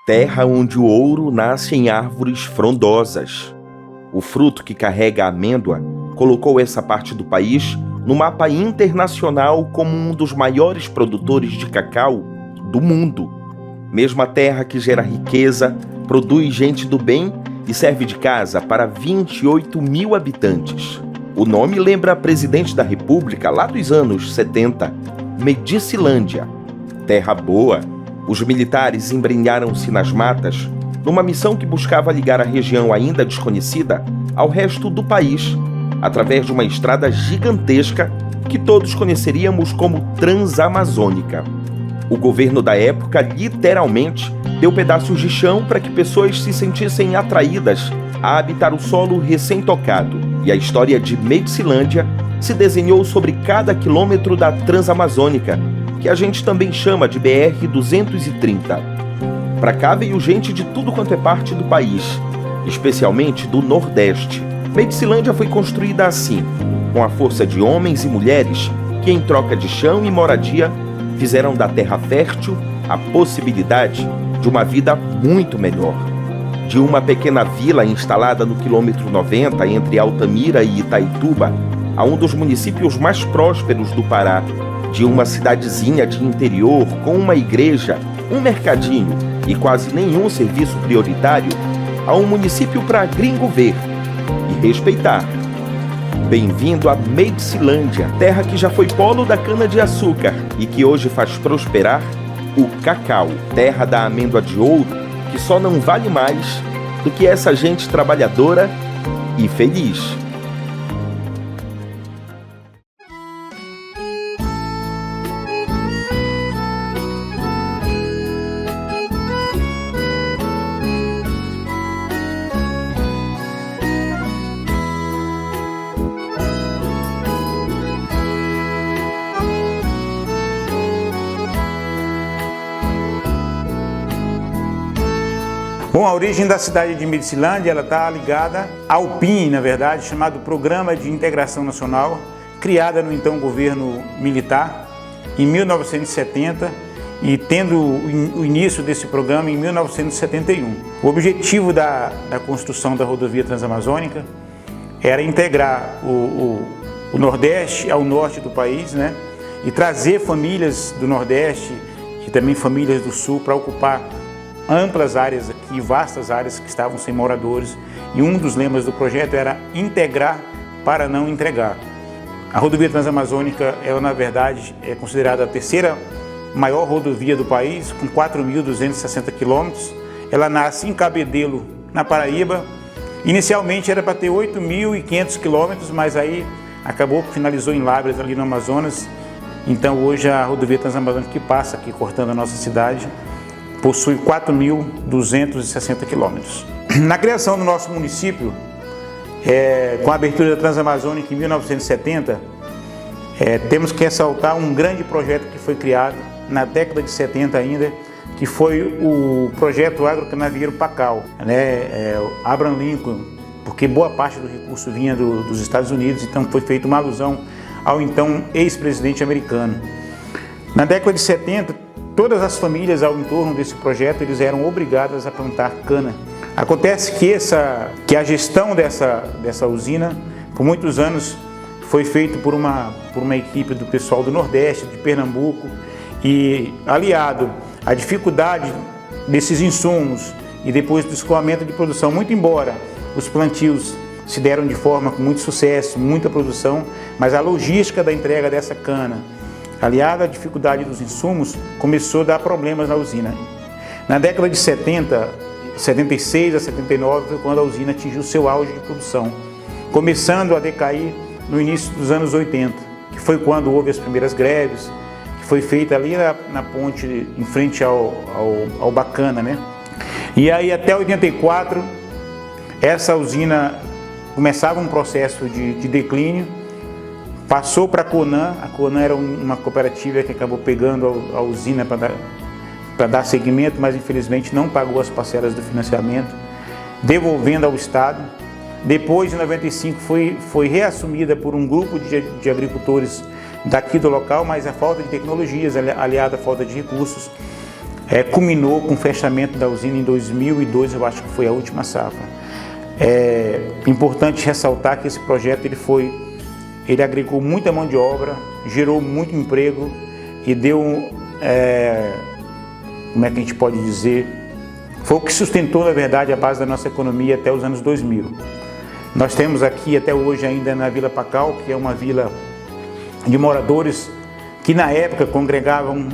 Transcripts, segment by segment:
terra onde o ouro nasce em árvores frondosas. O fruto que carrega a amêndoa colocou essa parte do país no mapa internacional como um dos maiores produtores de cacau do mundo. Mesma terra que gera riqueza, produz gente do bem e serve de casa para 28 mil habitantes. O nome lembra a presidente da República lá dos anos 70, Medicilândia. Terra boa. Os militares embrenharam-se nas matas numa missão que buscava ligar a região ainda desconhecida ao resto do país, através de uma estrada gigantesca que todos conheceríamos como Transamazônica. O governo da época literalmente deu pedaços de chão para que pessoas se sentissem atraídas a habitar o solo recém-tocado, e a história de Medicilândia se desenhou sobre cada quilômetro da Transamazônica, que a gente também chama de BR-230. Para cá veio gente de tudo quanto é parte do país, especialmente do Nordeste. Medicilândia foi construída assim, com a força de homens e mulheres que, em troca de chão e moradia, fizeram da terra fértil a possibilidade de uma vida muito melhor. De uma pequena vila instalada no quilômetro 90 entre Altamira e Itaituba, a um dos municípios mais prósperos do Pará, de uma cidadezinha de interior com uma igreja, um mercadinho e quase nenhum serviço prioritário, a um município para gringo ver e respeitar. Bem-vindo a Medicilândia, terra que já foi polo da cana-de-açúcar e que hoje faz prosperar o cacau, terra da amêndoa de ouro, que só não vale mais do que essa gente trabalhadora e feliz. Bom, a origem da cidade de Medicilândia está ligada ao PIN, na verdade, chamado Programa de Integração Nacional, criada no então governo militar em 1970 e tendo o início desse programa em 1971. O objetivo da construção da rodovia transamazônica era integrar o Nordeste ao norte do país, né, e trazer famílias do Nordeste e também famílias do Sul para ocupar amplas áreas aqui, vastas áreas que estavam sem moradores, e um dos lemas do projeto era integrar para não entregar. A rodovia transamazônica, ela na verdade é considerada a terceira maior rodovia do país, com 4.260 quilômetros. Ela nasce em Cabedelo, na Paraíba. Inicialmente era para ter 8.500 quilômetros, mas aí acabou que finalizou em Lavras, ali no Amazonas. Então hoje a rodovia transamazônica que passa aqui cortando a nossa cidade possui 4.260 quilômetros. Na criação do nosso município, com a abertura da Transamazônica em 1970, temos que ressaltar um grande projeto que foi criado na década de 70 ainda, que foi o projeto Agrocanaveiro Pacal, né? Abraham Lincoln, porque boa parte do recurso vinha dos Estados Unidos, então foi feita uma alusão ao então ex-presidente americano. Na década de 70, todas as famílias ao entorno desse projeto eles eram obrigadas a plantar cana. Acontece que a gestão dessa usina, por muitos anos, foi feita por uma equipe do pessoal do Nordeste, de Pernambuco, e aliado à dificuldade desses insumos e depois do escoamento de produção, muito embora os plantios se deram de forma com muito sucesso, muita produção, mas a logística da entrega dessa cana, aliada à dificuldade dos insumos, começou a dar problemas na usina. Na década de 70, 76 a 79, foi quando a usina atingiu seu auge de produção, começando a decair no início dos anos 80, que foi quando houve as primeiras greves, que foi feita ali na ponte em frente ao Bacana, né? E aí até 84, essa usina começava um processo de declínio, passou para a Conan era uma cooperativa que acabou pegando a usina para dar seguimento, mas infelizmente não pagou as parcelas do financiamento, devolvendo ao Estado. Depois, em 95, foi reassumida por um grupo de agricultores daqui do local, mas a falta de tecnologias, aliada à falta de recursos, culminou com o fechamento da usina em 2002, eu acho que foi a última safra. É importante ressaltar que esse projeto ele agregou muita mão de obra, gerou muito emprego e deu, como é que a gente pode dizer, foi o que sustentou, na verdade, a base da nossa economia até os anos 2000. Nós temos aqui até hoje ainda na Vila Pacal, que é uma vila de moradores que na época congregavam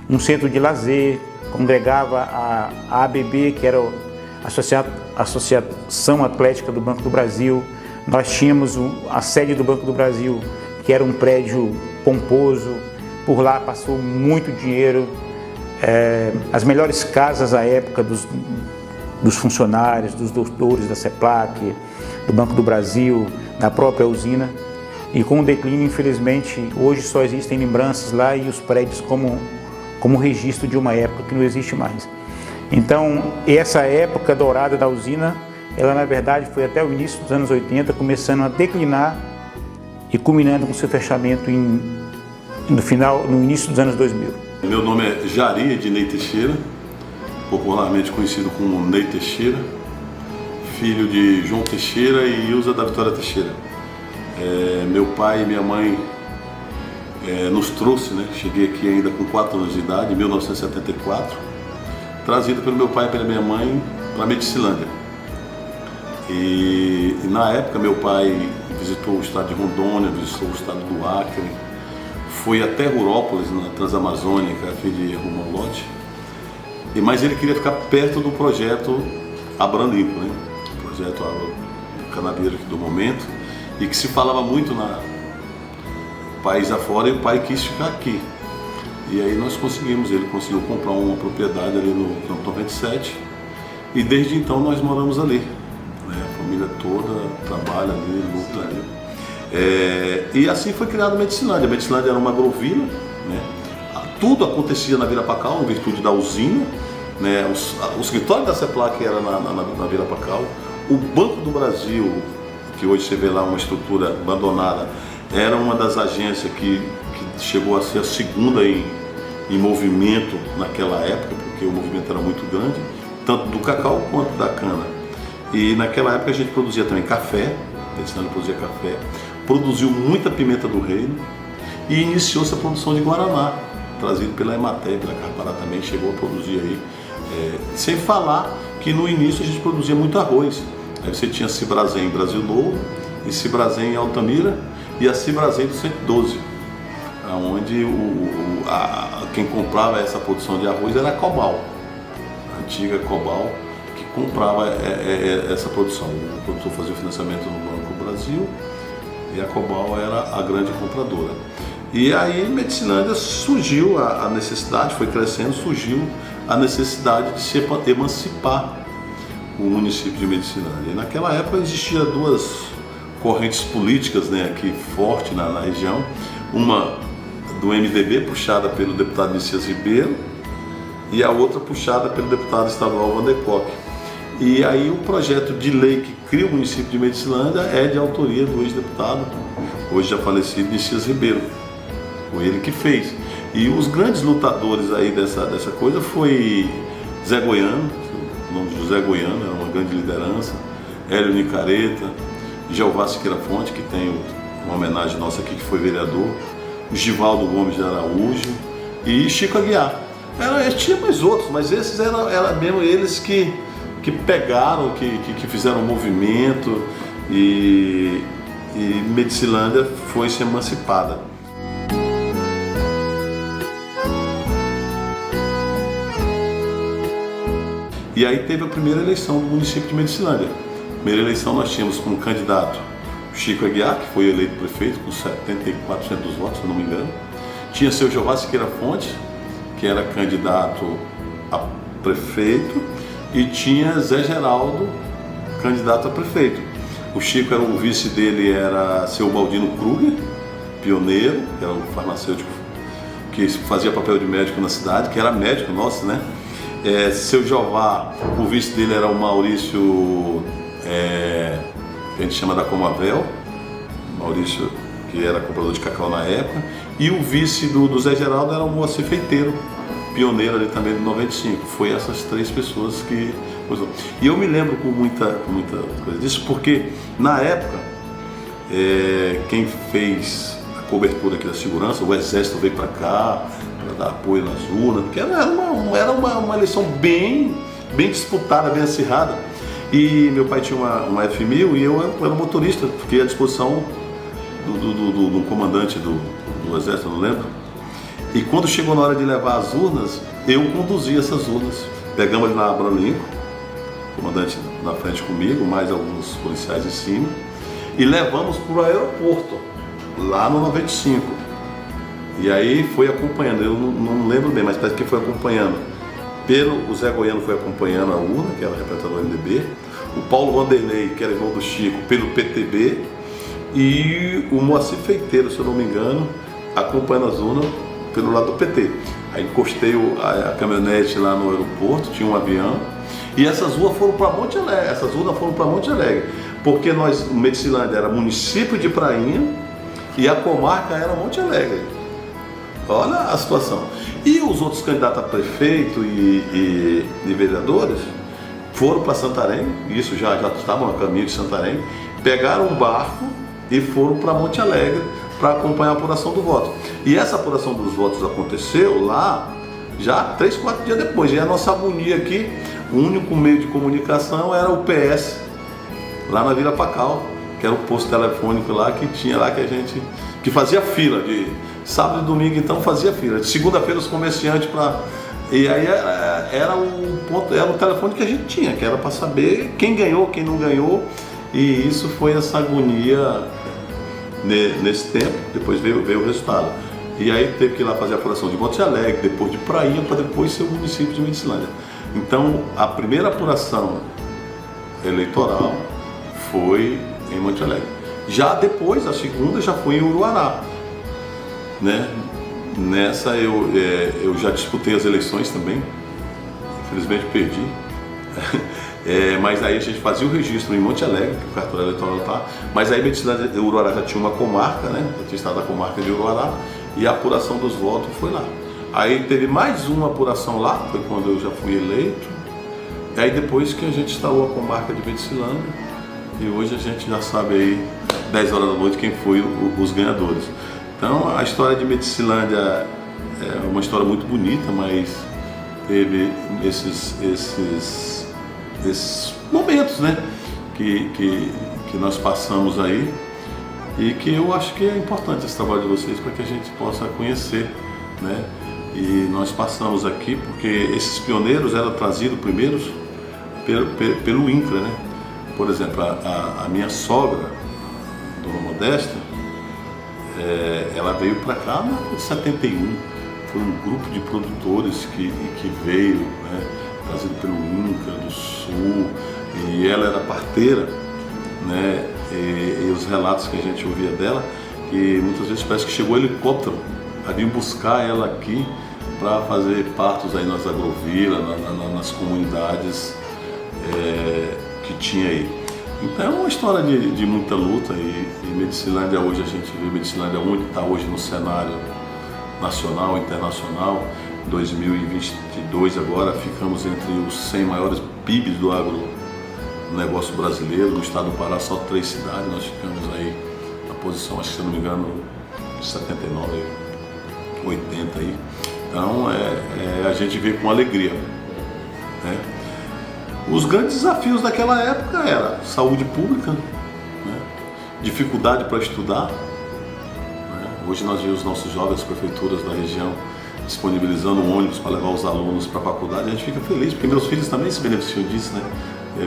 um centro de lazer, congregava a ABB, que era a Associação Atlética do Banco do Brasil. Nós tínhamos a sede do Banco do Brasil, que era um prédio pomposo, por lá passou muito dinheiro, as melhores casas à época dos funcionários, dos doutores da CEPLAC, do Banco do Brasil, da própria usina. E com o declínio, infelizmente, hoje só existem lembranças lá e os prédios como registro de uma época que não existe mais. Então, essa época dourada da usina, ela na verdade foi até o início dos anos 80, começando a declinar e culminando com seu fechamento no início dos anos 2000. Meu nome é Jari Ednei Teixeira, popularmente conhecido como Ney Teixeira, filho de João Teixeira e Ilza da Vitória Teixeira. Meu pai e minha mãe nos trouxe, né? Cheguei aqui ainda com 4 anos de idade, em 1974, trazido pelo meu pai e pela minha mãe para Medicilândia. E na época meu pai visitou o estado de Rondônia, visitou o estado do Acre, foi até Rurópolis, na Transamazônica, a fim de arrumar um lote. Mas ele queria ficar perto do projeto Abrão Limpo, né? O projeto Canavieiro aqui do momento, e que se falava muito na país afora, e o pai quis ficar aqui. E aí nós ele conseguiu comprar uma propriedade ali no Campo 97, e desde então nós moramos ali. A família toda trabalha ali, luta ali. E assim foi criada a Medicilândia. A Medicilândia era uma agrovila, né? Tudo acontecia na Vila Pacal, em virtude da usina, né? O escritório da CEPLAC era na Vila Pacal. O Banco do Brasil, que hoje você vê lá uma estrutura abandonada, era uma das agências que chegou a ser a segunda em movimento naquela época, porque o movimento era muito grande, tanto do cacau quanto da cana. E naquela época a gente produzia também café, a Medicilândia produzia café, produziu muita pimenta do reino e iniciou-se a produção de guaraná, trazido pela Emater, pela Carpará também, chegou a produzir aí. Sem falar que no início a gente produzia muito arroz. Aí você tinha Cibrazen em Brasil Novo, e Cibrazen em Altamira, e a Cibrazen do 112, onde quem comprava essa produção de arroz era a Cobal, a antiga Cobal, que comprava essa produção. O produtor fazia o financiamento no Banco do Brasil e a Cobal era a grande compradora. E aí em Medicilândia surgiu a necessidade, foi crescendo, surgiu a necessidade de se emancipar o município de Medicilândia. E naquela época existiam 2 correntes políticas, né, aqui forte na região, uma do MDB, puxada pelo deputado Messias Ribeiro, e a outra puxada pelo deputado estadual Wander Koch. E aí o projeto de lei que cria o município de Medicilândia é de autoria do ex-deputado, hoje já falecido, Messias Ribeiro. Foi ele que fez. E os grandes lutadores aí dessa coisa foi Zé Goiano, o nome de José Goiano, era uma grande liderança, Hélio Nicareta, Jeová Siqueira Fonte, que tem uma homenagem nossa aqui, que foi vereador, Givaldo Gomes de Araújo e Chico Aguiar. Tinha mais outros, mas esses eram mesmo eles que pegaram, que fizeram um movimento, e Medicilândia foi se emancipada. E aí teve a primeira eleição do município de Medicilândia. Primeira eleição nós tínhamos como candidato Chico Aguiar, que foi eleito prefeito com 74% dos votos, se eu não me engano. Tinha seu Jeová Siqueira Fonte, que era candidato a prefeito, e tinha Zé Geraldo, candidato a prefeito. O Chico, o vice dele era seu Baldino Kruger, pioneiro, que era um farmacêutico que fazia papel de médico na cidade, que era médico nosso, né? Seu Jeová, o vice dele era o Maurício, que a gente chama da Comavel, Maurício, que era comprador de cacau na época, e o vice do Zé Geraldo era o Moacir Feiteiro, pioneiro ali também do 95. Foi essas 3 pessoas que... E eu me lembro com muita coisa disso, porque na época, quem fez a cobertura aqui da segurança, o Exército veio para cá, para dar apoio nas urnas, porque era uma eleição bem disputada, bem acirrada. E meu pai tinha uma F1000 e eu era motorista, fiquei à disposição do comandante do Exército, não lembro. E quando chegou na hora de levar as urnas, eu conduzi essas urnas. Pegamos na Abraham Lincoln, o comandante na frente comigo, mais alguns policiais em cima, e levamos para o aeroporto, lá no 95. E aí foi acompanhando, eu não lembro bem, mas parece que foi acompanhando. O Zé Goiano foi acompanhando a urna, que era representador do MDB, o Paulo Vanderlei, que era irmão do Chico, pelo PTB, e o Moacir Feiteiro, se eu não me engano, acompanhando as urnas pelo lado do PT. Aí encostei a caminhonete lá no aeroporto, tinha um avião, e essas urnas foram para Monte Alegre, porque o Medicilândia era município de Prainha e a comarca era Monte Alegre. Olha a situação. E os outros candidatos a prefeito e vereadores foram para Santarém, isso já estavam a caminho de Santarém, pegaram um barco e foram para Monte Alegre para acompanhar a apuração do voto. E essa apuração dos votos aconteceu lá já 3, 4 dias depois. E a nossa agonia aqui, o único meio de comunicação era o PS, lá na Vila Pacal, que era o posto telefônico lá que tinha lá que fazia fila de sábado e domingo, então fazia fila. De segunda-feira os comerciantes e aí era o telefone que a gente tinha, que era para saber quem ganhou, quem não ganhou. E isso foi essa agonia nesse tempo. Depois veio o resultado. E aí teve que ir lá fazer a apuração de Monte Alegre, depois de Prainha, para depois ser o município de Medicilândia. Então a primeira apuração eleitoral foi em Monte Alegre. Já depois, a segunda já foi em Uruará, né? Nessa eu já disputei as eleições também, infelizmente perdi. Mas aí a gente fazia o registro em Monte Alegre, que o cartório eleitoral tá. Mas aí Medicilândia, Uruará já tinha uma comarca, né? Já tinha estado a comarca de Uruará, e a apuração dos votos foi lá. Aí teve mais uma apuração lá, foi quando eu já fui eleito. E aí depois que a gente instalou a comarca de Medicilândia, e hoje a gente já sabe aí, 10 horas da noite, quem foi os ganhadores. Então a história de Medicilândia é uma história muito bonita, mas teve esses momentos, né, que nós passamos aí, e que eu acho que é importante esse trabalho de vocês para que a gente possa conhecer, né? E nós passamos aqui porque esses pioneiros eram trazidos primeiros pelo INCRA, né? Por exemplo, a minha sogra, Dona Modesta, ela veio para cá em 71. Foi um grupo de produtores que veio, né, trazido pelo INCRA do Sul, e ela era parteira, né? E os relatos que a gente ouvia dela, que muitas vezes parece que chegou helicóptero a vir buscar ela aqui para fazer partos aí nas agrovilas, nas comunidades que tinha aí. Então é uma história de muita luta, e Medicilândia hoje, a gente vê Medicilândia onde está hoje no cenário nacional, internacional. 2022 agora ficamos entre os 100 maiores PIBs do agronegócio brasileiro. No estado do Pará, só 3 cidades, nós ficamos aí na posição, acho que se não me engano, 79, 80 aí. Então a gente vê com alegria, né? Os grandes desafios daquela época era saúde pública, né? Dificuldade para estudar, né? Hoje nós vemos nossos jovens, prefeituras da região disponibilizando um ônibus para levar os alunos para a faculdade. A gente fica feliz, porque meus filhos também se beneficiam disso, né?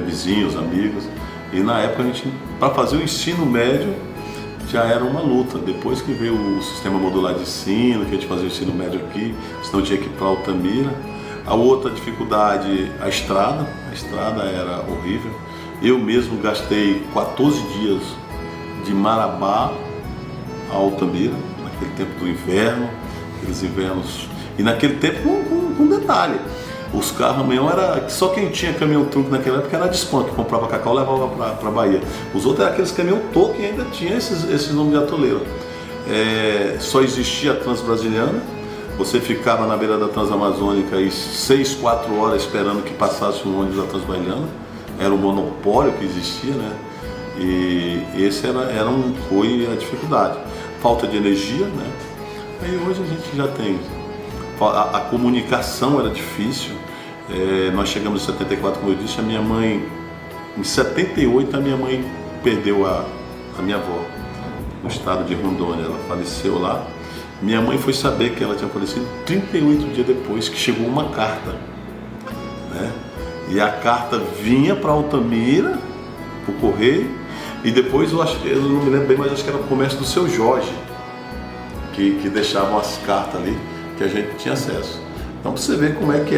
Vizinhos, amigos. E na época a gente, para fazer o ensino médio, já era uma luta. Depois que veio o sistema modular de ensino, que a gente fazia o ensino médio aqui, senão tinha que ir para Altamira. A outra dificuldade, a estrada era horrível. Eu mesmo gastei 14 dias de Marabá a Altamira, naquele tempo do inverno, aqueles invernos. E naquele tempo, com detalhe, os carros amanhã era só quem tinha caminhão-truque naquela época era a Despan, que comprava cacau e levava para a Bahia. Os outros eram aqueles caminhão-toco que ainda tinha esses nomes de atoleiro. Só existia a Transbrasiliana, Você ficava na beira da Transamazônica aí 6, 4 horas esperando que passasse um ônibus da Transbailiana. Era o monopólio que existia, né? E esse foi a dificuldade. Falta de energia, né? Aí hoje a gente já tem. A comunicação era difícil. Nós chegamos em 74, como eu disse, a minha mãe... Em 78 a minha mãe perdeu a minha avó, no estado de Rondônia. Ela faleceu lá. Minha mãe foi saber que ela tinha falecido 38 dias depois, que chegou uma carta, né? E a carta vinha para Altamira, para o correio, e depois eu não me lembro bem, mas acho que era o comércio do seu Jorge, que deixavam as cartas ali, que a gente tinha acesso. Então, para você ver como é que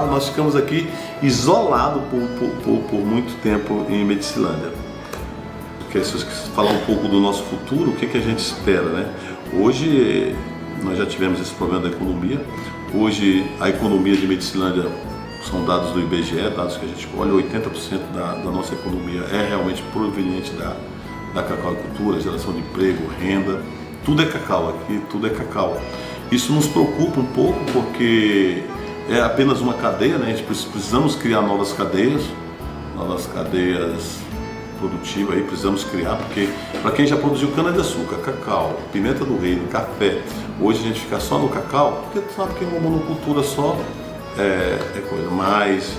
nós ficamos aqui isolados por muito tempo em Medicilândia. Porque se você falar um pouco do nosso futuro, o que a gente espera, né? Hoje, nós já tivemos esse problema da economia. Hoje, a economia de Medicilândia, são dados do IBGE, dados que a gente olha, 80% da nossa economia é realmente proveniente da cacauicultura, geração de emprego, renda. Tudo é cacau aqui, tudo é cacau. Isso nos preocupa um pouco porque é apenas uma cadeia, né? A gente precisamos criar novas cadeias produtivas aí, precisamos criar, porque para quem já produziu cana-de-açúcar, cacau, pimenta do reino, café, hoje a gente fica só no cacau, porque sabe que uma monocultura só é coisa, mas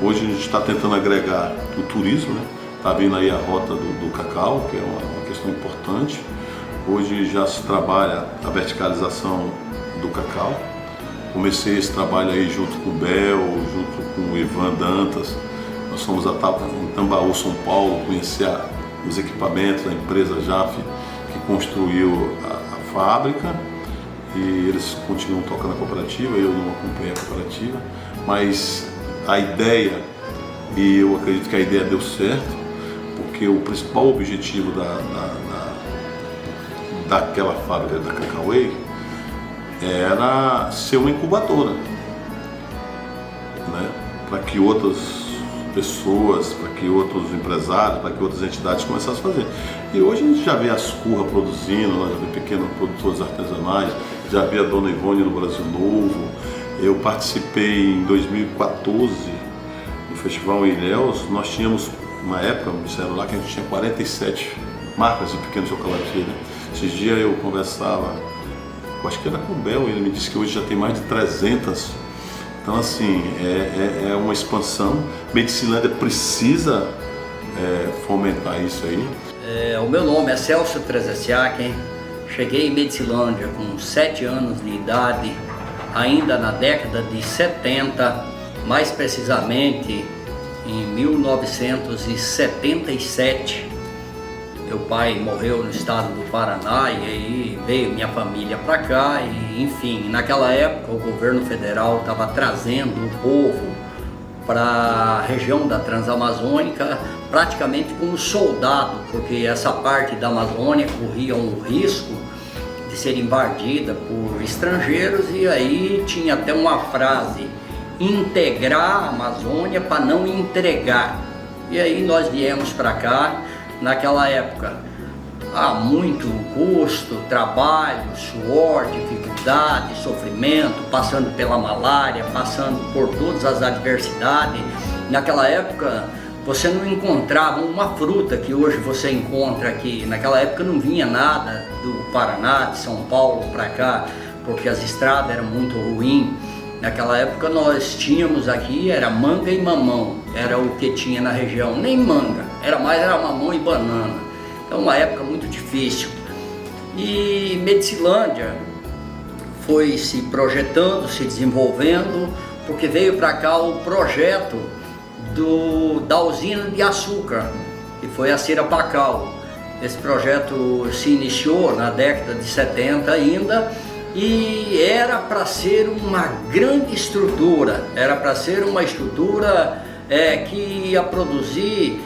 hoje a gente está tentando agregar o turismo, né? Está vindo aí a rota do cacau, que é uma questão importante. Hoje já se trabalha a verticalização do cacau. Comecei esse trabalho aí junto com o Bel, junto com o Ivan Dantas. Nós fomos em Tambaú, São Paulo, conhecer os equipamentos da empresa JAF, que construiu a fábrica. E eles continuam tocando a cooperativa, eu não acompanhei a cooperativa. Mas a ideia, e eu acredito que a ideia deu certo, porque o principal objetivo daquela fábrica da Cacauê era ser uma incubadora, né? Para que outras pessoas, para que outros empresários, para que outras entidades começassem a fazer. E hoje a gente já vê as Curra produzindo, nós já vê pequenos produtores artesanais, já vê a Dona Ivone no Brasil Novo. Eu participei em 2014 no Festival Ilhéus. Nós tínhamos, uma época, me disseram lá que a gente tinha 47 marcas de pequeno chocolate, né? Esses dias eu conversava, acho que era com o Bel, ele me disse que hoje já tem mais de 300. Então, assim, é uma expansão. Medicilândia precisa fomentar isso aí. O meu nome é Celso Trezessiak. Cheguei em Medicilândia com 7 anos de idade, ainda na década de 70, mais precisamente em 1977. Meu pai morreu no estado do Paraná e aí veio minha família para cá e, enfim, naquela época o governo federal estava trazendo o povo para a região da Transamazônica praticamente como soldado, porque essa parte da Amazônia corria um risco de ser invadida por estrangeiros e aí tinha até uma frase: integrar a Amazônia para não entregar. E aí nós viemos para cá. Naquela época, há muito custo, trabalho, suor, dificuldade, sofrimento, passando pela malária, passando por todas as adversidades. Naquela época, você não encontrava uma fruta que hoje você encontra aqui. Naquela época não vinha nada do Paraná, de São Paulo para cá, porque as estradas eram muito ruins. Naquela época nós tínhamos aqui, era manga e mamão, era o que tinha na região, nem manga, era mamão e banana. Então uma época muito difícil. E Medicilândia foi se projetando, se desenvolvendo, porque veio para cá o projeto da usina de açúcar, que foi a Sirapacal. Esse projeto se iniciou na década de 70 ainda, e era para ser uma grande estrutura, era para ser uma estrutura que ia produzir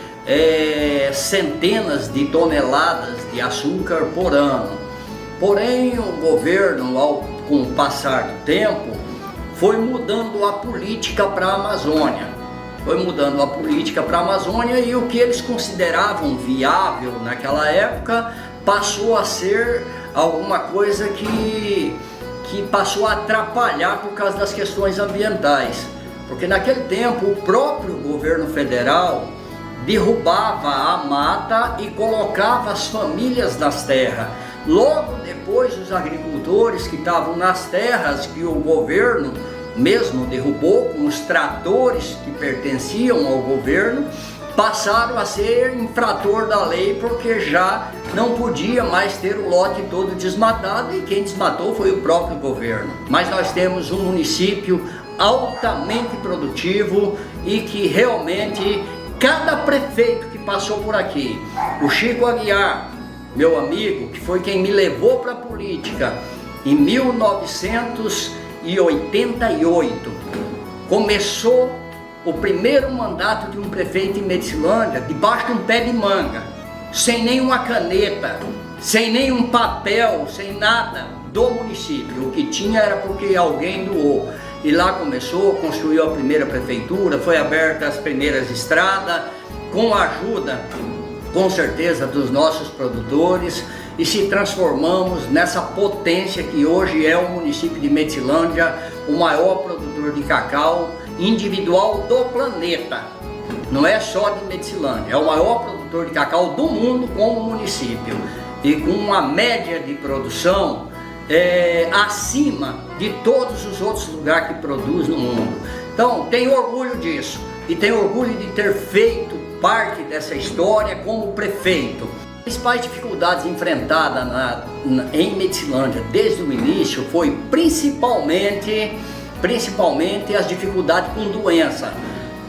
centenas de toneladas de açúcar por ano. Porém, o governo, com o passar do tempo, foi mudando a política para a Amazônia. E o que eles consideravam viável naquela época passou a ser alguma coisa que que passou a atrapalhar por causa das questões ambientais. Porque naquele tempo o próprio governo federal derrubava a mata e colocava as famílias nas terras. Logo depois, os agricultores que estavam nas terras que o governo mesmo derrubou, com os tratores que pertenciam ao governo, passaram a ser infrator da lei, porque já não podia mais ter o lote todo desmatado, e quem desmatou foi o próprio governo. Mas nós temos um município altamente produtivo e que realmente cada prefeito que passou por aqui, o Chico Aguiar, meu amigo, que foi quem me levou para a política em 1988, começou o primeiro mandato de um prefeito em Medicilândia debaixo de um pé de manga, sem nenhuma caneta, sem nenhum papel, sem nada do município. O que tinha era porque alguém doou. E lá começou, construiu a primeira prefeitura, foi aberta as primeiras estradas, com a ajuda, com certeza, dos nossos produtores, e se transformamos nessa potência que hoje é o município de Medicilândia, o maior produtor de cacau individual do planeta. Não é só de Medicilândia, é o maior produtor de cacau do mundo como município, e com uma média de produção acima de todos os outros lugares que produz no mundo. Então, tenho orgulho disso, e tenho orgulho de ter feito parte dessa história como prefeito. As principais dificuldades enfrentadas em Medicilândia desde o início foi principalmente as dificuldades com doença.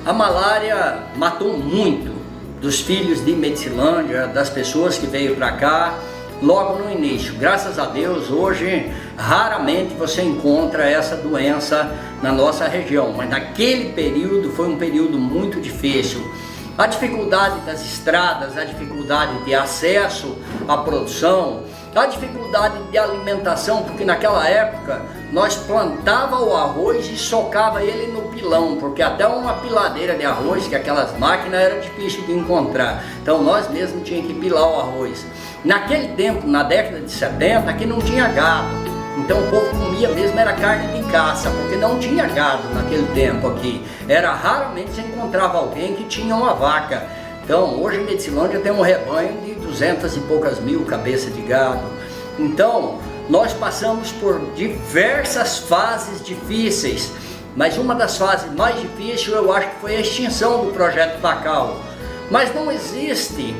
A malária matou muito dos filhos de Medicilândia, das pessoas que veio para cá logo no início. Graças a Deus, hoje raramente você encontra essa doença na nossa região, mas naquele período foi um período muito difícil. A dificuldade das estradas, a dificuldade de acesso à produção, a dificuldade de alimentação, porque naquela época nós plantava o arroz e socava ele no pilão, porque até uma piladeira de arroz, que aquelas máquinas, era difícil de encontrar. Então nós mesmos tínhamos que pilar o arroz. Naquele tempo, na década de 70, aqui não tinha gado, então o povo comia mesmo era carne de caça, porque não tinha gado naquele tempo aqui. Raramente você encontrava alguém que tinha uma vaca. Então hoje em Medicilândia tem um rebanho de 200 e poucas mil cabeças de gado. Então nós passamos por diversas fases difíceis, mas uma das fases mais difíceis eu acho que foi a extinção do projeto Pacal. Mas não existe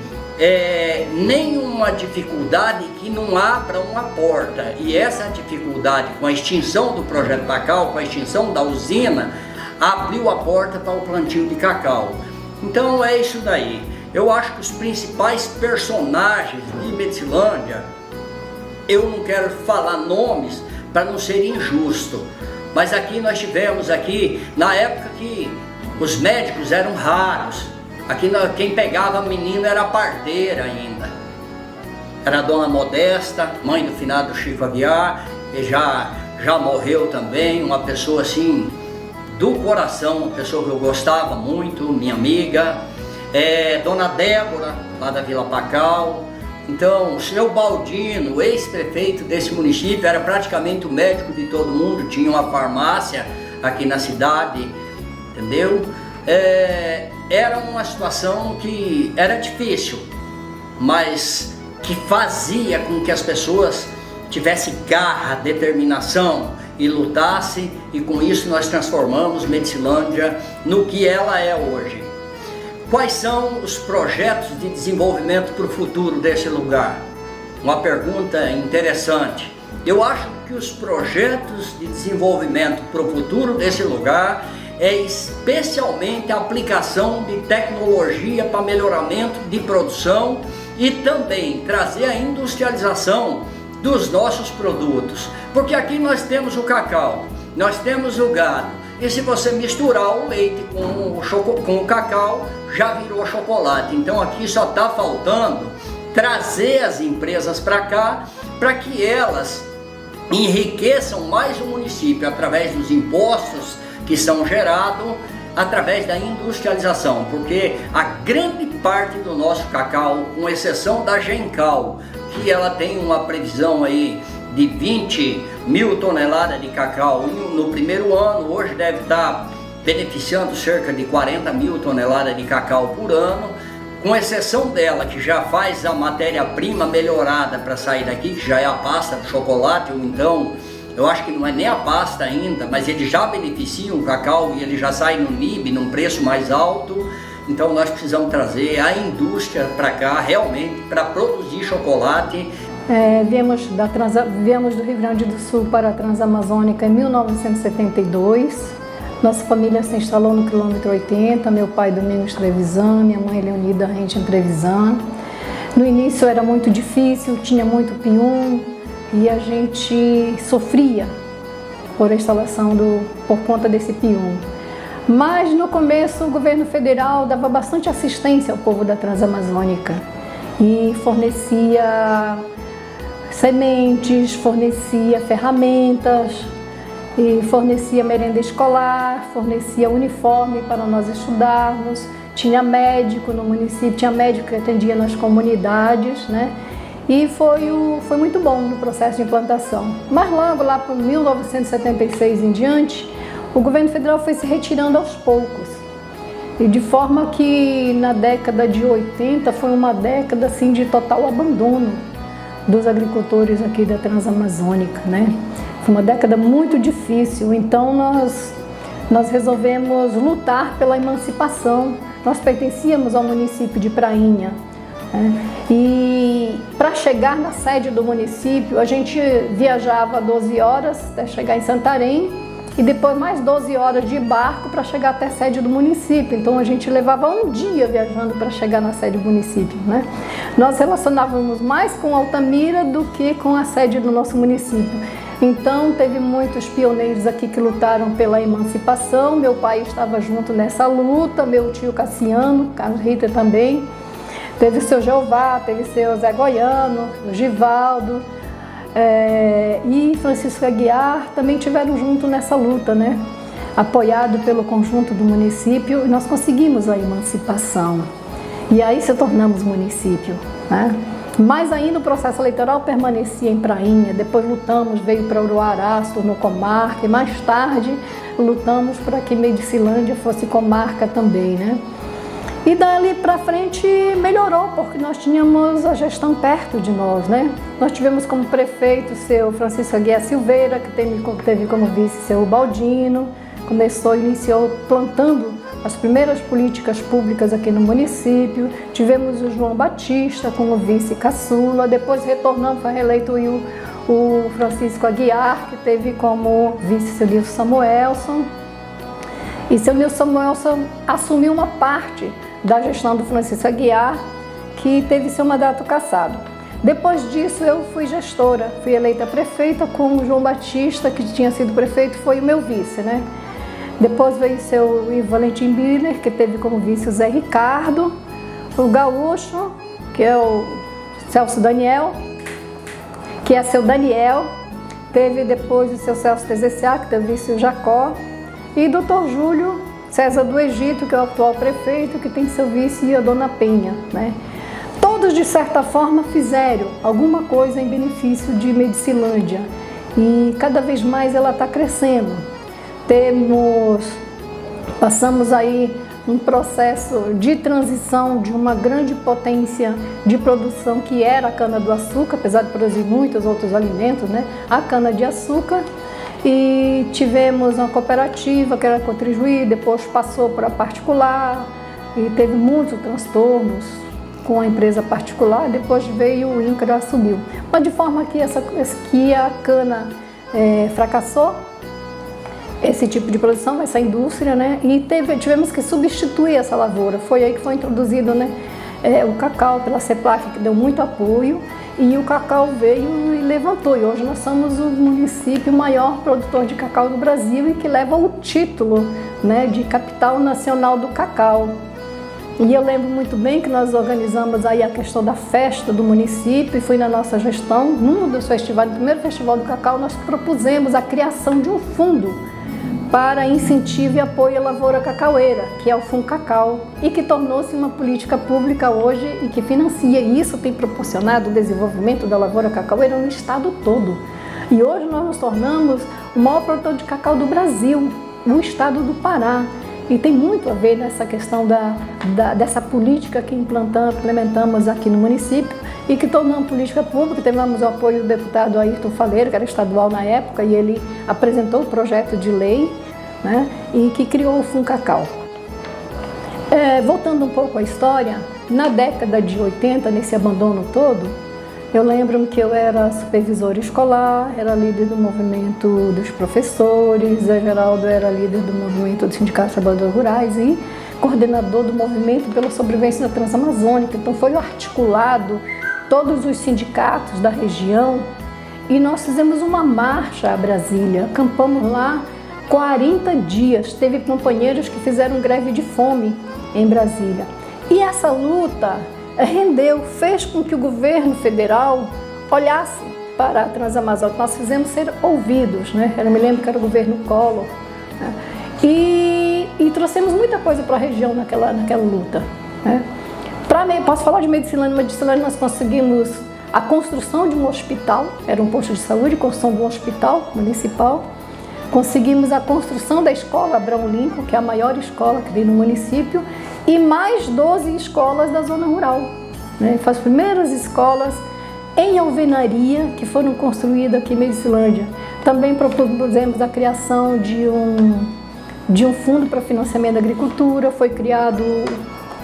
nenhuma dificuldade que não abra uma porta, e essa dificuldade com a extinção do projeto Pacal, com a extinção da usina, abriu a porta para o plantio de cacau. Então é isso daí. Eu acho que os principais personagens de Medicilândia, eu não quero falar nomes para não ser injusto, mas aqui nós tivemos na época que os médicos eram raros. Aqui quem pegava menino era a parteira ainda. Era a dona Modesta, mãe do finado Chico Aguiar, que já morreu também, uma pessoa assim do coração, uma pessoa que eu gostava muito, minha amiga. Dona Débora, lá da Vila Pacal. Então, o senhor Baldino, ex-prefeito desse município, era praticamente o médico de todo mundo, tinha uma farmácia aqui na cidade, entendeu? Era uma situação que era difícil, mas que fazia com que as pessoas tivessem garra, determinação e lutassem, e com isso nós transformamos Medicilândia no que ela é hoje. Quais são os projetos de desenvolvimento para o futuro desse lugar? Uma pergunta interessante. Eu acho que os projetos de desenvolvimento para o futuro desse lugar é especialmente a aplicação de tecnologia para melhoramento de produção e também trazer a industrialização dos nossos produtos. Porque aqui nós temos o cacau, nós temos o gado, e se você misturar o leite com o cacau, já virou chocolate. Então aqui só está faltando trazer as empresas para cá, para que elas enriqueçam mais o município através dos impostos que são gerados através da industrialização, porque a grande parte do nosso cacau, com exceção da Gencal, que ela tem uma previsão aí de 20 mil toneladas de cacau no primeiro ano, hoje deve estar beneficiando cerca de 40 mil toneladas de cacau por ano, com exceção dela, que já faz a matéria-prima melhorada para sair daqui, que já é a pasta do chocolate, ou então, eu acho que não é nem a pasta ainda, mas ele já beneficia o cacau e ele já sai no NIB, num preço mais alto. Então nós precisamos trazer a indústria para cá, realmente, para produzir chocolate. Viemos do Rio Grande do Sul para a Transamazônica em 1972. Nossa família se instalou no quilômetro 80, meu pai Domingos Trevisan, minha mãe Leonida Rente Trevisan. No início era muito difícil, tinha muito pium e a gente sofria por conta desse pium. Mas no começo o governo federal dava bastante assistência ao povo da Transamazônica e fornecia sementes, fornecia ferramentas, e fornecia merenda escolar, fornecia uniforme para nós estudarmos, tinha médico no município, tinha médico que atendia nas comunidades, né? E foi muito bom no processo de implantação. Mas logo lá para 1976 em diante, o governo federal foi se retirando aos poucos. E de forma que na década de 80 foi uma década assim, de total abandono dos agricultores aqui da Transamazônica, né? Foi uma década muito difícil, então nós resolvemos lutar pela emancipação. Nós pertencíamos ao município de Prainha, né? E para chegar na sede do município, a gente viajava 12 horas até chegar em Santarém e depois mais 12 horas de barco para chegar até a sede do município. Então a gente levava um dia viajando para chegar na sede do município, né? Nós relacionávamos mais com Altamira do que com a sede do nosso município. Então teve muitos pioneiros aqui que lutaram pela emancipação. Meu pai estava junto nessa luta, meu tio Cassiano, Carlos Ritter também. Teve o seu Jeová, teve o seu Zé Goiano, o Givaldo e Francisco Aguiar também tiveram junto nessa luta, né? Apoiado pelo conjunto do município, e nós conseguimos a emancipação. E aí se tornamos município, né? Mas ainda o processo eleitoral permanecia em Prainha, depois lutamos, veio para Uruará, se tornou comarca, e mais tarde lutamos para que Medicilândia fosse comarca também, né? E dali para frente melhorou, porque nós tínhamos a gestão perto de nós, né? Nós tivemos como prefeito o seu Francisco Aguiar Silveira, que teve como vice seu Baldino, iniciou plantando as primeiras políticas públicas aqui no município. Tivemos o João Batista como vice caçula, depois retornamos, foi reeleito o Francisco Aguiar, que teve como vice seu Nilson Samuelson. E seu Nilson Samuelson assumiu uma parte da gestão do Francisco Aguiar, que teve seu mandato cassado. Depois disso eu fui gestora, fui eleita prefeita com o João Batista, que tinha sido prefeito, foi o meu vice, né? Depois veio seu Valentim Biller, que teve como vice o Zé Ricardo, o Gaúcho, que é o Celso Daniel, que é seu Daniel, teve depois o seu Celso Tezeciá, que teve vice o Jacó, e Dr. Júlio César do Egito, que é o atual prefeito, que tem seu vice a Dona Penha, né? Todos, de certa forma, fizeram alguma coisa em benefício de Medicilândia e cada vez mais ela está crescendo. Passamos aí um processo de transição de uma grande potência de produção que era a cana-do-açúcar, apesar de produzir muitos outros alimentos, né? A cana-de-açúcar. E tivemos uma cooperativa que era Cotrijuí, depois passou para particular e teve muitos transtornos com a empresa particular, depois veio o INCRA, assumiu. Mas de forma que a cana fracassou, esse tipo de produção, essa indústria, né? E tivemos que substituir essa lavoura. Foi aí que foi introduzido, né, o cacau pela CEPLAC, que deu muito apoio, e o cacau veio e levantou. E hoje nós somos o município maior produtor de cacau do Brasil e que leva o título, né, de capital nacional do cacau. E eu lembro muito bem que nós organizamos aí a questão da festa do município e foi na nossa gestão, num dos festivais, no primeiro festival do cacau, nós propusemos a criação de um fundo para incentivo e apoio à lavoura cacaueira, que é o Funcacau, e que tornou-se uma política pública hoje e que financia, e isso tem proporcionado o desenvolvimento da lavoura cacaueira no estado todo. E hoje nós nos tornamos o maior produtor de cacau do Brasil, o estado do Pará. E tem muito a ver nessa questão dessa política que implementamos aqui no município e que tornamos política pública. Tivemos o apoio do deputado Ayrton Faleiro, que era estadual na época, e ele apresentou o projeto de lei, né, e que criou o Funcacau. Voltando um pouco à história, na década de 80, nesse abandono todo, eu lembro que eu era supervisora escolar, era líder do movimento dos professores, a Geraldo era líder do movimento dos sindicatos trabalhadores rurais e coordenador do movimento pela sobrevivência na Transamazônica. Então foi articulado todos os sindicatos da região e nós fizemos uma marcha a Brasília, acampamos lá 40 dias, teve companheiros que fizeram greve de fome em Brasília. E essa luta fez com que o governo federal olhasse para a Transamazônica. Nós fizemos ser ouvidos, né? Eu me lembro que era o governo Collor, né? E trouxemos muita coisa para a região naquela luta, né? Posso falar de Medicilândia, Medicilândia nós conseguimos a construção de um hospital, era um posto de saúde, construção de um hospital municipal. Conseguimos a construção da escola Abrão Lincoln, que é a maior escola que tem no município, e mais 12 escolas da zona rural, né? As primeiras escolas em alvenaria que foram construídas aqui em Medicilândia. Também propusemos a criação de um fundo para financiamento da agricultura, foi criado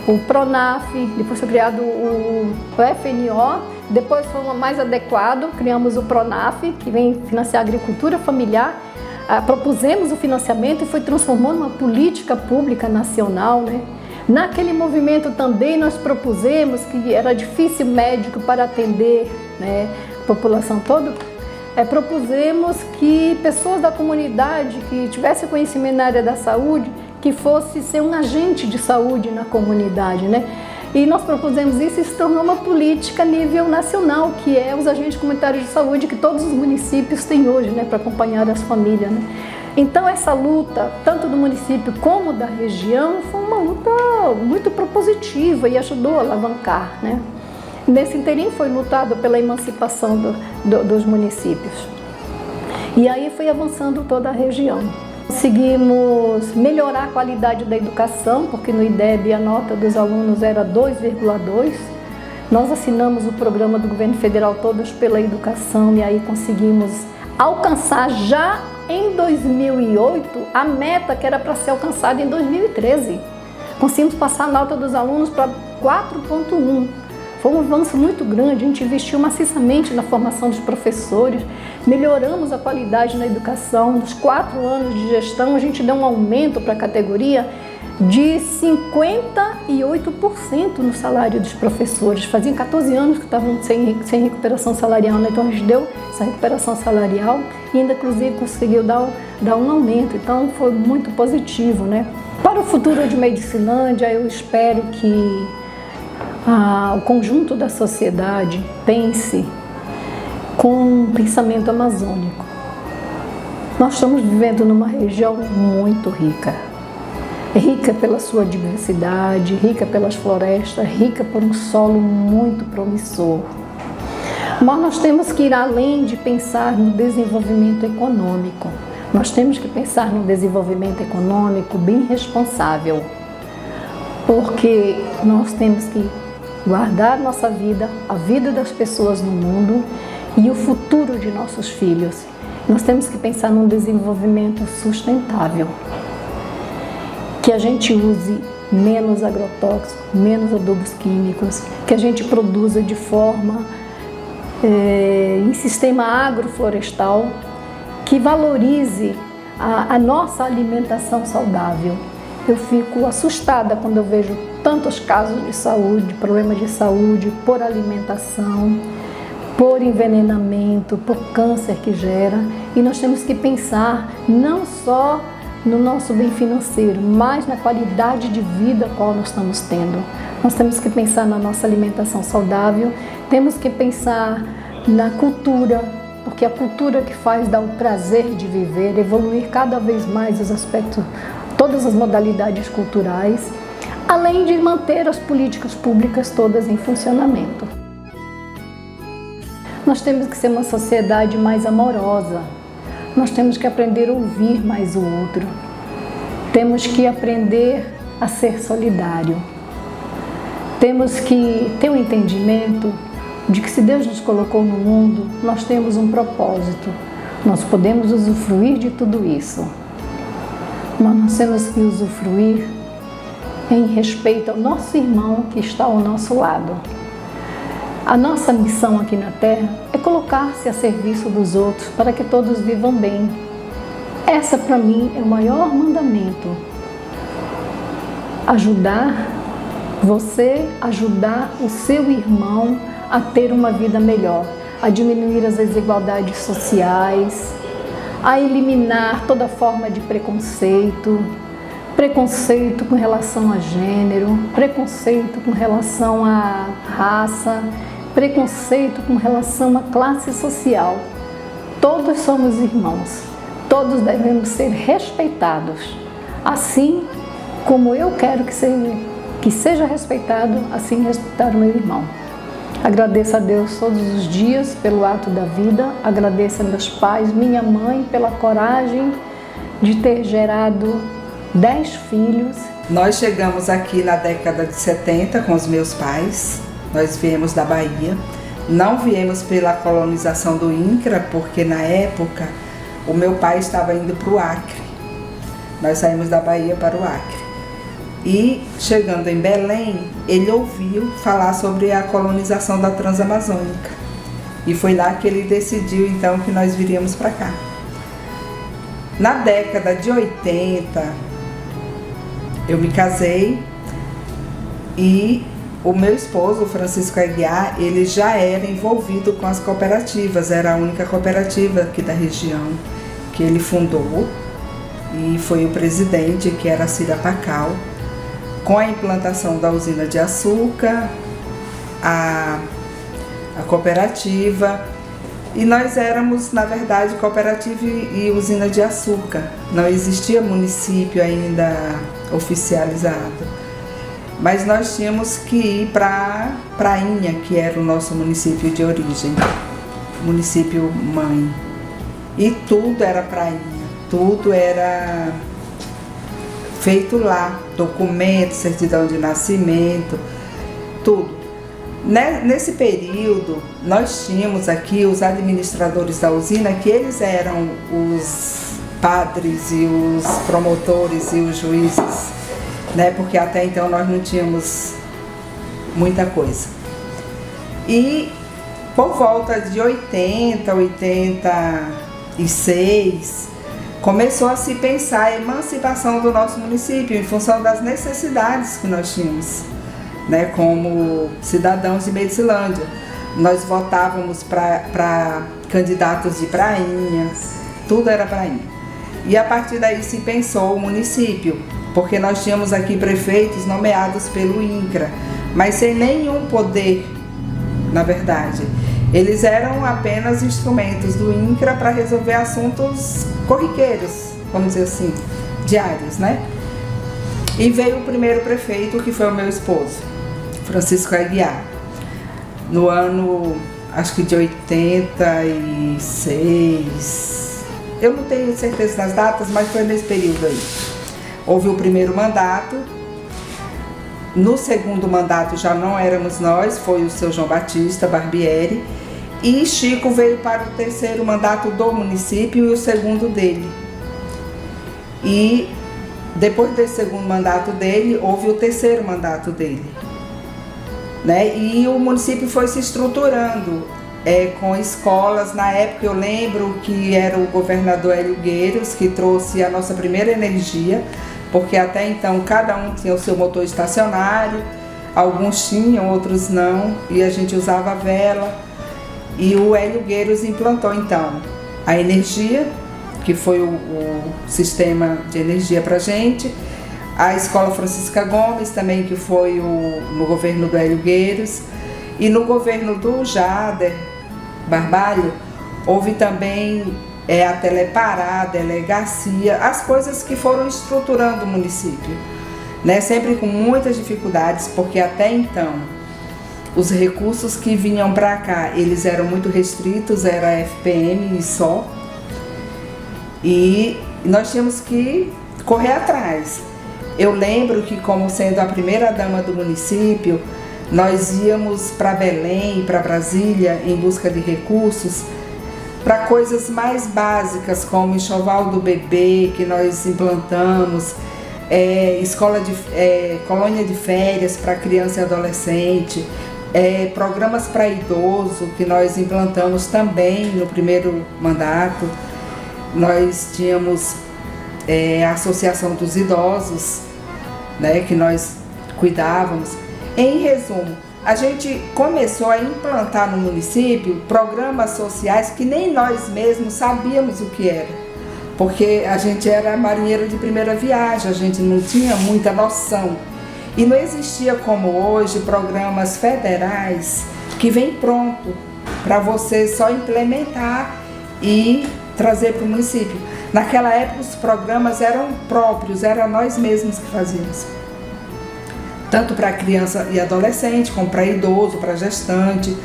o PRONAF, depois foi criado o FNO, depois foi mais adequado, criamos o PRONAF, que vem financiar a agricultura familiar. Propusemos o financiamento e foi transformando uma política pública nacional, né? Naquele movimento também nós propusemos que era difícil médico para atender, né, a população toda. Propusemos que pessoas da comunidade que tivessem conhecimento na área da saúde, que fosse ser um agente de saúde na comunidade, né? E nós propusemos isso e se tornou uma política a nível nacional, que é os agentes comunitários de saúde que todos os municípios têm hoje, né, para acompanhar as famílias, né? Então essa luta, tanto do município como da região, foi uma luta muito propositiva e ajudou a alavancar, né? Nesse inteirinho foi lutado pela emancipação dos municípios. E aí foi avançando toda a região. Conseguimos melhorar a qualidade da educação, porque no IDEB a nota dos alunos era 2,2. Nós assinamos o programa do governo federal Todos pela Educação e aí conseguimos alcançar já em 2008 a meta que era para ser alcançada em 2013. Conseguimos passar a nota dos alunos para 4,1. Foi um avanço muito grande, a gente investiu maciçamente na formação dos professores, melhoramos a qualidade na educação. Nos 4 anos de gestão, a gente deu um aumento para a categoria de 58% no salário dos professores. Faziam 14 anos que estavam sem recuperação salarial, né? Então a gente deu essa recuperação salarial e ainda, inclusive, conseguiu dar um aumento. Então foi muito positivo, né? Para o futuro de Medicilândia, eu espero que o conjunto da sociedade pense com um pensamento amazônico. Nós estamos vivendo numa região muito rica. Rica pela sua diversidade, rica pelas florestas, rica por um solo muito promissor. Mas nós temos que ir além de pensar no desenvolvimento econômico. Nós temos que pensar no desenvolvimento econômico bem responsável, porque nós temos que guardar nossa vida, a vida das pessoas no mundo e o futuro de nossos filhos. Nós temos que pensar num desenvolvimento sustentável, que a gente use menos agrotóxicos, menos adubos químicos, que a gente produza de forma em sistema agroflorestal, que valorize a nossa alimentação saudável. Eu fico assustada quando eu vejo tantos casos de saúde, problemas de saúde por alimentação, por envenenamento, por câncer que gera. E nós temos que pensar não só no nosso bem financeiro, mas na qualidade de vida qual nós estamos tendo. Nós temos que pensar na nossa alimentação saudável, temos que pensar na cultura, porque a cultura que faz dar o prazer de viver, evoluir cada vez mais os aspectos, todas as modalidades culturais, além de manter as políticas públicas todas em funcionamento. Nós temos que ser uma sociedade mais amorosa. Nós temos que aprender a ouvir mais o outro. Temos que aprender a ser solidário. Temos que ter um entendimento de que se Deus nos colocou no mundo, nós temos um propósito. Nós podemos usufruir de tudo isso. Mas nós temos que usufruir em respeito ao nosso irmão que está ao nosso lado. A nossa missão aqui na Terra é colocar-se a serviço dos outros para que todos vivam bem. Essa, para mim, é o maior mandamento. Ajudar o seu irmão a ter uma vida melhor, a diminuir as desigualdades sociais, a eliminar toda forma de preconceito com relação a gênero, preconceito com relação à raça, preconceito com relação à classe social. Todos somos irmãos, todos devemos ser respeitados. Assim como eu quero que seja respeitado, assim respeitar o meu irmão. Agradeço a Deus todos os dias pelo ato da vida, agradeço a meus pais, minha mãe pela coragem de ter gerado 10 filhos. Nós chegamos aqui na década de 70 com os meus pais, nós viemos da Bahia, não viemos pela colonização do INCRA, porque na época o meu pai estava indo para o Acre, nós saímos da Bahia para o Acre. E chegando em Belém, ele ouviu falar sobre a colonização da Transamazônica. E foi lá que ele decidiu então que nós viríamos para cá. Na década de 80, eu me casei e o meu esposo, Francisco Aguiar, ele já era envolvido com as cooperativas. Era a única cooperativa aqui da região que ele fundou e foi o presidente, que era Cira Pacal. Com a implantação da usina de açúcar, a cooperativa, e nós éramos, na verdade, cooperativa e usina de açúcar. Não existia município ainda oficializado, mas nós tínhamos que ir para Prainha, que era o nosso município de origem, município mãe, e tudo era Prainha, tudo era feito lá, documento, certidão de nascimento, tudo. Nesse período, nós tínhamos aqui os administradores da usina, que eles eram os padres e os promotores e os juízes, né? Porque até então nós não tínhamos muita coisa. E por volta de 80, 86, começou a se pensar a emancipação do nosso município em função das necessidades que nós tínhamos, né, como cidadãos de Medicilândia. Nós votávamos para candidatos de Prainha, tudo era Prainha. E a partir daí se pensou o município, porque nós tínhamos aqui prefeitos nomeados pelo INCRA, mas sem nenhum poder, na verdade. Eles eram apenas instrumentos do INCRA para resolver assuntos corriqueiros, vamos dizer assim, diários, né? E veio o primeiro prefeito, que foi o meu esposo, Francisco Aguiar, no ano, acho que de 86, eu não tenho certeza das datas, mas foi nesse período aí. Houve o primeiro mandato, no segundo mandato já não éramos nós, foi o seu João Batista Barbieri, e Chico veio para o terceiro mandato do município e o segundo dele. E depois desse segundo mandato dele, houve o terceiro mandato dele, né? E o município foi se estruturando com escolas. Na época eu lembro que era o governador Hélio Gueiros que trouxe a nossa primeira energia, porque até então cada um tinha o seu motor estacionário, alguns tinham, outros não, e a gente usava vela. E o Hélio Gueiros implantou então a energia, que foi o sistema de energia para a gente, a Escola Francisca Gomes também, que foi no governo do Hélio Gueiros, e no governo do Jader Barbalho houve também a Telepará, a delegacia, as coisas que foram estruturando o município, né? Sempre com muitas dificuldades, porque até então Os recursos que vinham para cá, eles eram muito restritos, era FPM e só. E nós tínhamos que correr atrás. Eu lembro que, como sendo a primeira dama do município, nós íamos para Belém e para Brasília em busca de recursos para coisas mais básicas, como enxoval do bebê, que nós implantamos, colônia de férias para criança e adolescente, programas para idoso, que nós implantamos também no primeiro mandato. Nós tínhamos a Associação dos Idosos, né, que nós cuidávamos. Em resumo, a gente começou a implantar no município programas sociais que nem nós mesmos sabíamos o que era, porque a gente era marinheiro de primeira viagem, a gente não tinha muita noção. E não existia como hoje programas federais que vem pronto para você só implementar e trazer para o município. Naquela época os programas eram próprios, era nós mesmos que fazíamos. Tanto para criança e adolescente, como para idoso, para gestante.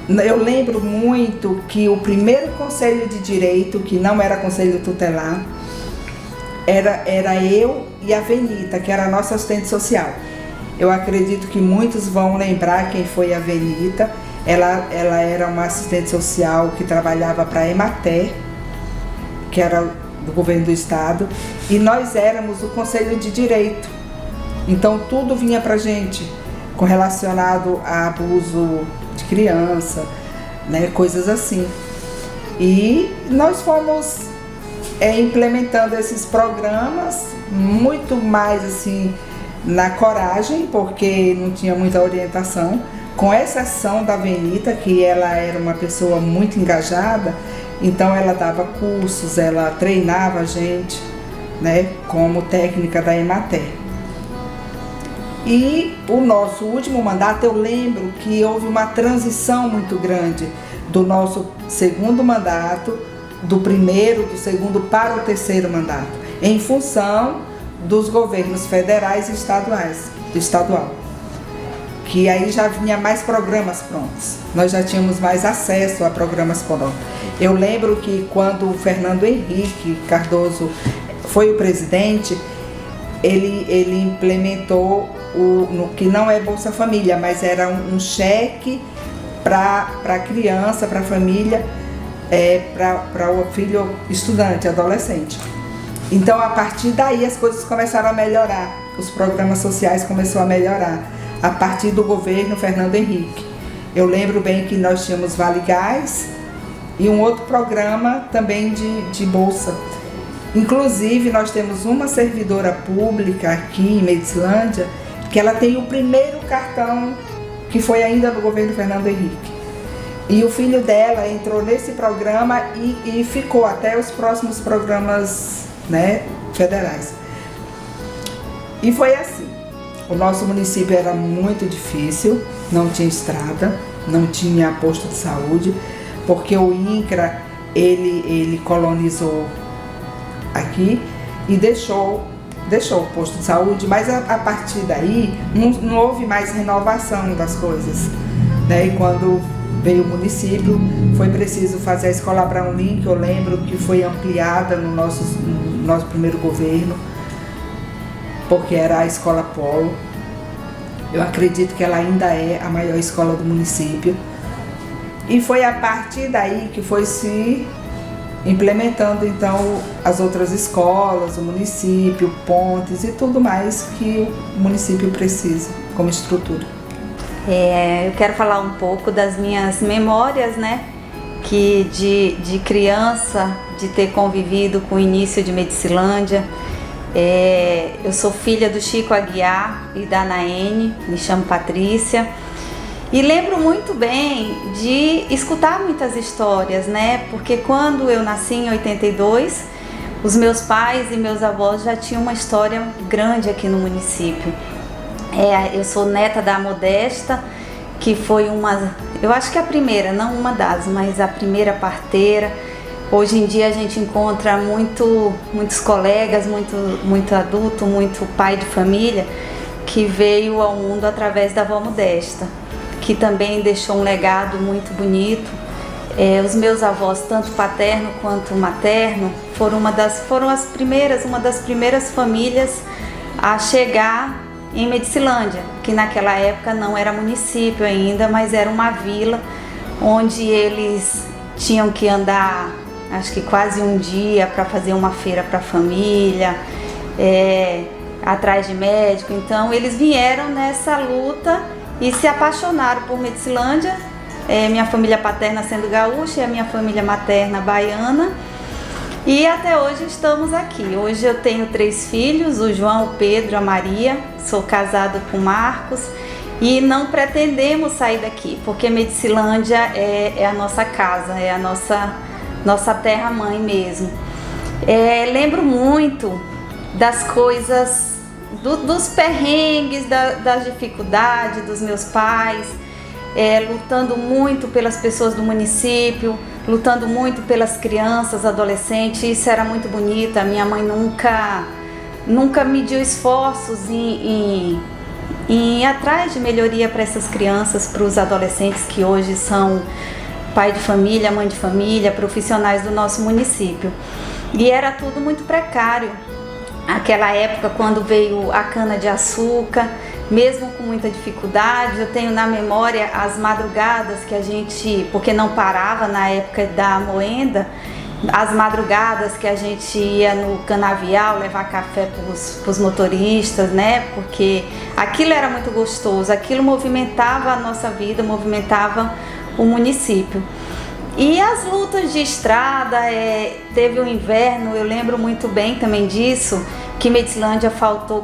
Eu lembro muito que o primeiro conselho de direito, que não era conselho tutelar, era eu e a Venita, que era a nossa assistente social. Eu acredito que muitos vão lembrar quem foi a Venita. Ela era uma assistente social que trabalhava para a Emater, que era do governo do estado, e nós éramos o conselho de direito. Então tudo vinha pra gente com relacionado a abuso de criança, né, coisas assim. E nós fomos implementando esses programas muito mais assim na coragem, porque não tinha muita orientação, com exceção da Venita, que ela era uma pessoa muito engajada. Então ela dava cursos, ela treinava a gente, né, como técnica da Emater. E o nosso último mandato, eu lembro que houve uma transição muito grande do nosso segundo mandato, do segundo para o terceiro mandato, em função dos governos federais e estadual, que aí já vinha mais programas prontos, nós já tínhamos mais acesso a programas prontos. Eu lembro que quando o Fernando Henrique Cardoso foi o presidente, ele implementou no que não é Bolsa Família, mas era um cheque para a criança, para a família, para o filho estudante, adolescente. Então, a partir daí, as coisas começaram a melhorar, os programas sociais começaram a melhorar, a partir do governo Fernando Henrique. Eu lembro bem que nós tínhamos Vale Gás e um outro programa também de bolsa. Inclusive, nós temos uma servidora pública aqui em Medicilândia, que ela tem o primeiro cartão, que foi ainda no governo Fernando Henrique. E o filho dela entrou nesse programa e ficou até os próximos programas, né, federais. E foi assim. O nosso município era muito difícil, não tinha estrada, não tinha posto de saúde, porque o INCRA, ele colonizou aqui e deixou o posto de saúde, mas a partir daí não houve mais renovação das coisas, né? E quando veio o município, foi preciso fazer a escola Abraão Lincoln, que eu lembro que foi ampliada no nosso primeiro governo, porque era a escola Polo. Eu acredito que ela ainda é a maior escola do município. E foi a partir daí que foi se implementando então as outras escolas, o município, pontes e tudo mais que o município precisa como estrutura. Eu quero falar um pouco das minhas memórias, né, que de criança, de ter convivido com o início de Medicilândia. Eu sou filha do Chico Aguiar e da Naene, me chamo Patrícia. E lembro muito bem de escutar muitas histórias, né? Porque quando eu nasci em 82, os meus pais e meus avós já tinham uma história grande aqui no município. Eu sou neta da Modesta, que foi eu acho que a primeira, não uma das, mas a primeira parteira. Hoje em dia a gente encontra muitos colegas, muito adulto, muito pai de família, que veio ao mundo através da avó Modesta, que também deixou um legado muito bonito. Os meus avós, tanto paterno quanto materno, foram uma das primeiras famílias a chegar em Medicilândia, que naquela época não era município ainda, mas era uma vila onde eles tinham que andar, acho que quase um dia para fazer uma feira para a família, atrás de médico. Então eles vieram nessa luta e se apaixonaram por Medicilândia, minha família paterna sendo gaúcha e a minha família materna baiana, e até hoje estamos aqui. Hoje eu tenho 3 filhos, o João, o Pedro, a Maria, sou casada com o Marcos, e não pretendemos sair daqui, porque Medicilândia é a nossa casa, é a nossa terra-mãe mesmo. Lembro muito das coisas, dos perrengues, das dificuldades dos meus pais, lutando muito pelas pessoas do município, lutando muito pelas crianças, adolescentes. Isso era muito bonito. A minha mãe nunca mediu esforços em ir atrás de melhoria para essas crianças, para os adolescentes que hoje são pai de família, mãe de família, profissionais do nosso município. E era tudo muito precário. Aquela época, quando veio a cana-de-açúcar, mesmo com muita dificuldade, eu tenho na memória as madrugadas que a gente, porque não parava na época da moenda, as madrugadas que a gente ia no canavial levar café para os motoristas, né? Porque aquilo era muito gostoso, aquilo movimentava a nossa vida, movimentava o município. E as lutas de estrada, teve o inverno, eu lembro muito bem também disso, que Medicilândia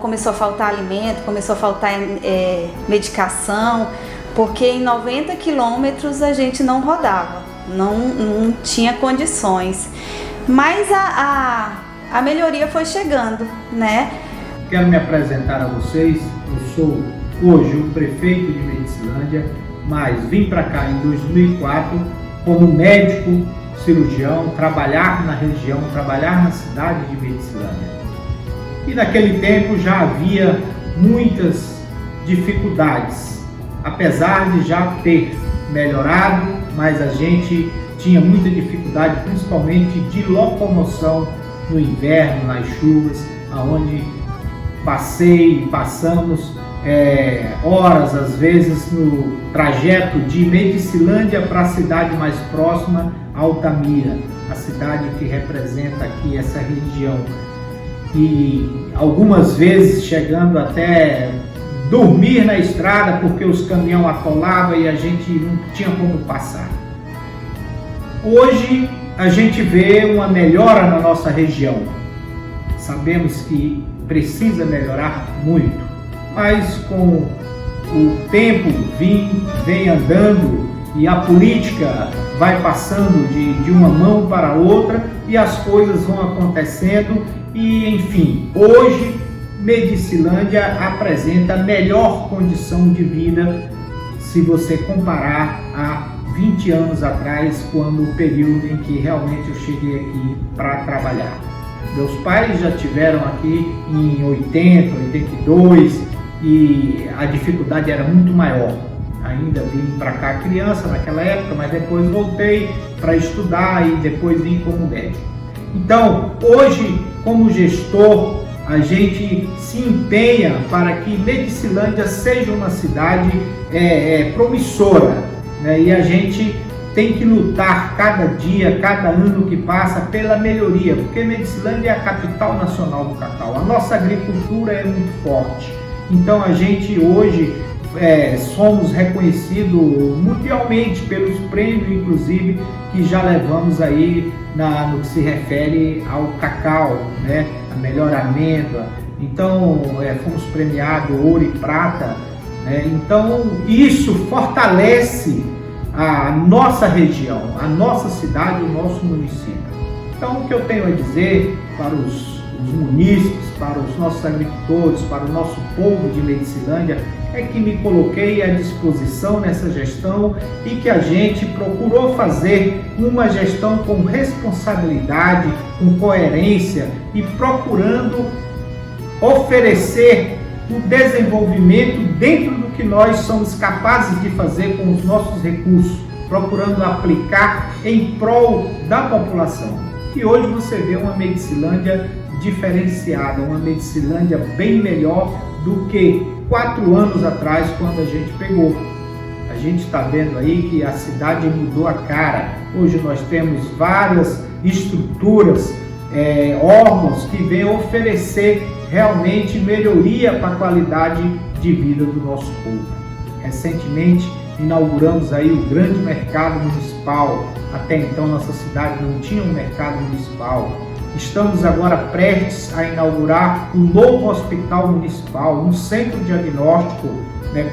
começou a faltar alimento, começou a faltar medicação, porque em 90 quilômetros a gente não rodava, não tinha condições. Mas a melhoria foi chegando, né? Quero me apresentar a vocês. Eu sou hoje o prefeito de Medicilândia, mas vim para cá em 2004 como médico cirurgião, trabalhar na região, trabalhar na cidade de Medicilândia. E naquele tempo já havia muitas dificuldades, apesar de já ter melhorado, mas a gente tinha muita dificuldade, principalmente de locomoção no inverno, nas chuvas, aonde passamos horas, às vezes, no trajeto de Medicilândia para a cidade mais próxima, Altamira, a cidade que representa aqui essa região. E algumas vezes chegando até dormir na estrada porque os caminhões atolavam e a gente não tinha como passar. Hoje a gente vê uma melhora na nossa região. Sabemos que precisa melhorar muito, mas com o tempo vem andando e a política vai passando de uma mão para outra e as coisas vão acontecendo e, enfim, hoje Medicilândia apresenta a melhor condição de vida se você comparar a 20 anos atrás, quando o período em que realmente eu cheguei aqui para trabalhar. Meus pais já tiveram aqui em 80, 82 e a dificuldade era muito maior. Ainda vim para cá criança naquela época, mas depois voltei para estudar e depois vim como médico. Então, hoje, como gestor, a gente se empenha para que Medicilândia seja uma cidade promissora, né? E a gente tem que lutar cada dia, cada ano que passa pela melhoria, porque Medicilândia é a capital nacional do cacau. A nossa agricultura é muito forte. Então a gente hoje somos reconhecidos mundialmente pelos prêmios, inclusive, que já levamos aí no que se refere ao cacau, né? A melhor amêndoa. Então fomos premiados ouro e prata, né? Então isso fortalece a nossa região, a nossa cidade, o nosso município. Então o que eu tenho a dizer para os munícipes, para os nossos agricultores, para o nosso povo de Medicilândia, é que me coloquei à disposição nessa gestão e que a gente procurou fazer uma gestão com responsabilidade, com coerência e procurando oferecer o desenvolvimento dentro do que nós somos capazes de fazer com os nossos recursos, procurando aplicar em prol da população. E hoje você vê uma Medicilândia diferenciada, uma Medicilândia bem melhor do que 4 anos atrás, quando a gente pegou. A gente está vendo aí que a cidade mudou a cara. Hoje nós temos várias estruturas, órgãos que vêm oferecer realmente melhoria para a qualidade de vida do nosso povo. Recentemente inauguramos aí o grande mercado municipal. Até então nossa cidade não tinha um mercado municipal. Estamos agora prestes a inaugurar um novo hospital municipal, um centro diagnóstico,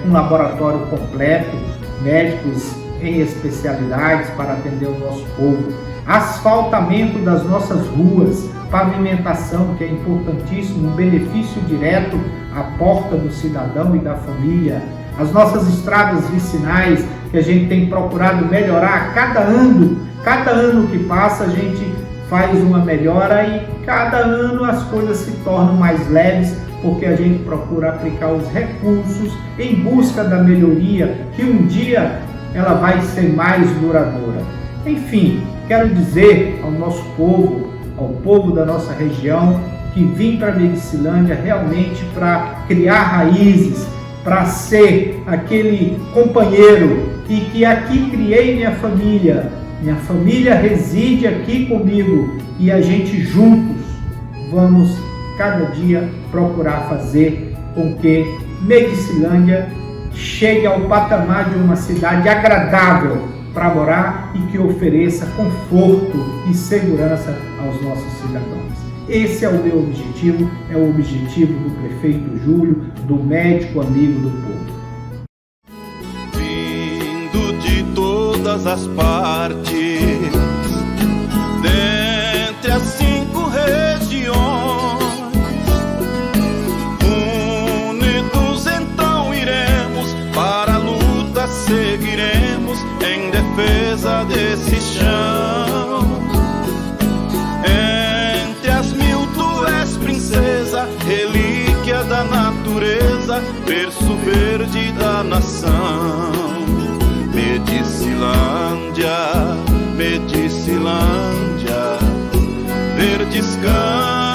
com laboratório completo, médicos em especialidades para atender o nosso povo. Asfaltamento das nossas ruas, pavimentação, que é importantíssimo, um benefício direto à porta do cidadão e da família. As nossas estradas vicinais, que a gente tem procurado melhorar a cada ano que passa a gente faz uma melhora e cada ano as coisas se tornam mais leves, porque a gente procura aplicar os recursos em busca da melhoria, que um dia ela vai ser mais duradoura. Enfim, quero dizer ao nosso povo, ao povo da nossa região, que vim para Medicilândia realmente para criar raízes, para ser aquele companheiro, e que aqui criei minha família reside aqui comigo, e a gente juntos vamos cada dia procurar fazer com que Medicilândia chegue ao patamar de uma cidade agradável para morar e que ofereça conforto e segurança aos nossos cidadãos. Esse é o meu objetivo, é o objetivo do prefeito Júlio, do médico amigo do povo. Vindo de todas as partes, dentre as 5 regiões, unidos então iremos, para a luta seguiremos, em defesa desse chão. Entre as 1000 tu és princesa, relíquia da natureza, berço verde da nação. Medicilândia, Medicilândia, verdes campos